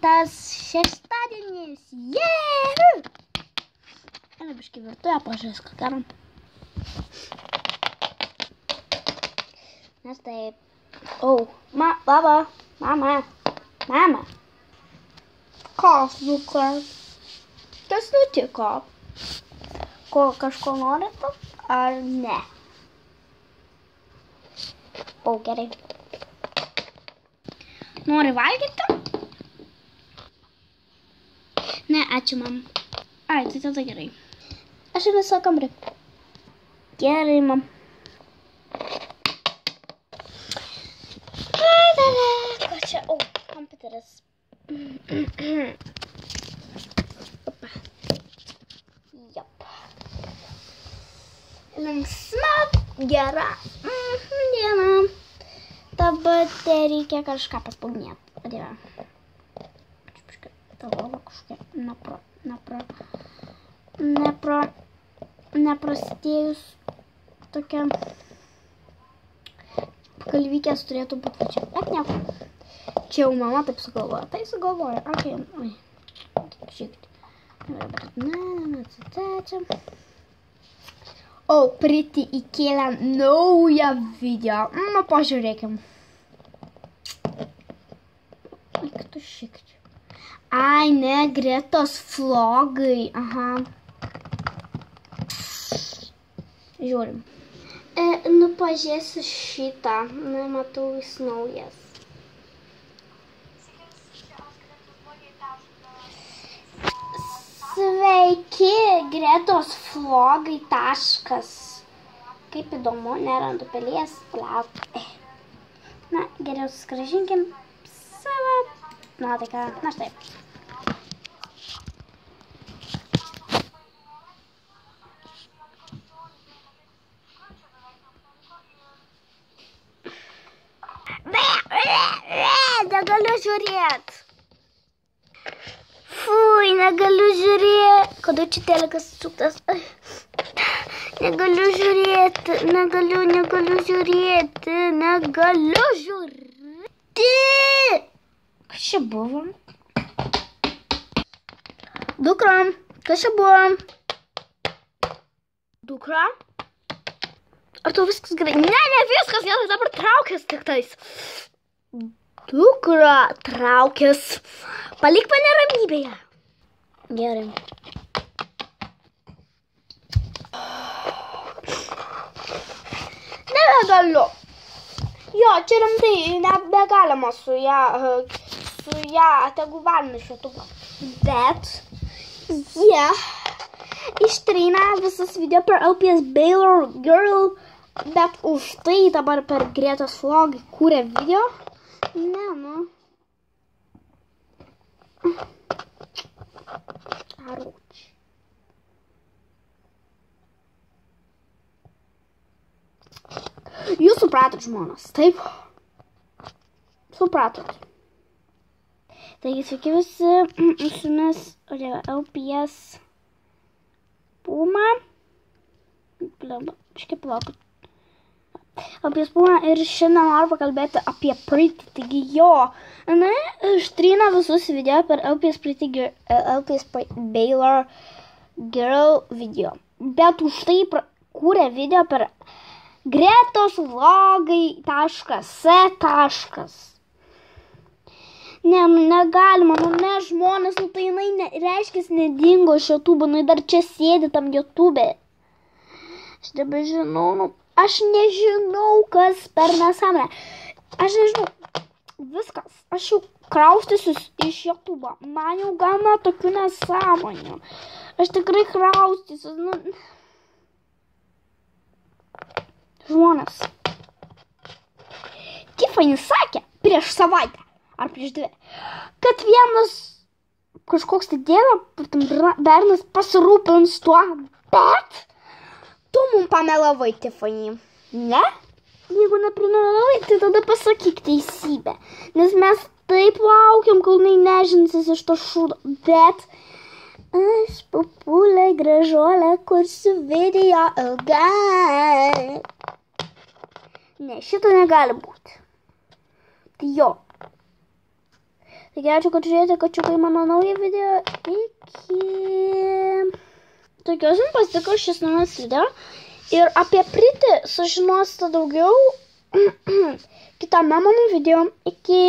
tas šeštadienis. Jėhu! Eina biškai virtuvę, pažiūrės, ką darom. Nes taip. Baba, mama. Kas, dukra? Kas nutiko? Kažko norite, ar ne? Gerai. Nori valgyti? Ne, ačiū, mam. Ai, tai tada gerai. Aš einu savo kambarį. Gerai, mam. Ką čia? Kompiuteris. Opa. Jop. Linksma, gera diena. Dabar tai reikia kažką paspaudinėti. O dieve. Ta lova kažkokia neprasidėjus tokia kalvykės turėtų būti čia. Bet nieko. Čia jau mama taip sugalvoja. Tai sugalvoja. Okei. Oi. Šiekti. Priti įkėlė naują video. Pažiūrėkim. Eik tu šiekti. Ai, ne, Gretos vlogai. Aha. Žiūrim. Pažiūrėsiu šitą. Matau, jis naujas. Sveiki, Gretos vlogai taškas. Kaip įdomu, nerandu pelės. Na, geriau susigrąžinkim savo. Na, tai ką, na štai. Negaliu žiūrėti. Fui, negaliu žiūrėti. Kada čia telekas suktas? Negaliu žiūrėti. Negaliu žiūrėti. Kas čia buvo? Dukra, kas čia buvo? Dukra? Ar tau viskas gerai? Ne, viskas gerai, dabar traukės tik tais. Dukra, traukės. Palik mane ramybėje. Gerai. Nebegaliu. Jo, čia rimtai nebegalima su ją, tegu valina iš YouTube. Bet jie ištrina visas video per LPS Baylor Girl, bet už tai dabar per Gretos vlogai kūrė video. Ne, nu. Aruč. Jūs supratot, žmonas, taip? Supratot. Taigi, sveiki visi, su jumis LPS Puma. Palaukit. LPS Puma ir šiandien noriu pakalbėti apie Pretty. Taigi jo, ištrina visus video per LPS Baylor Girl video. Bet už tai kūrė video per Gretos vlogai.c. Ne, negalima, ne žmonės, tai jinai reiškis nedingo iš YouTube, dar čia sėdi tam YouTube. Aš nebežinau, aš nežinau, kas per nesąmonę. Aš nežinau, viskas, aš jau kraustysiu iš YouTube. Man jau gana tokių nesąmonių. Aš tikrai kraustysiu, Žmonės. Tiffany sakė prieš savaitę, ar prieš 2, kad vienas kažkoks tai bernas pasirūpins tuo, bet tu mums pamelavai, Tiffany. Ne? Jeigu neprimelavai, tai tada pasakyk teisybę. Nes mes taip laukiam, kol nežinsis iš to šūdo. Bet aš papulė gražuolė, kursiu video ilgai. Ne, šito negali būti. Tai jo. Taigi ačiū, kad žiūrėjote, kačiukai, mano naują video. Iki. Tikiuosi, jums patiko šis naujas video. Ir apie Pritį sužinosite daugiau kitame mano video. Iki.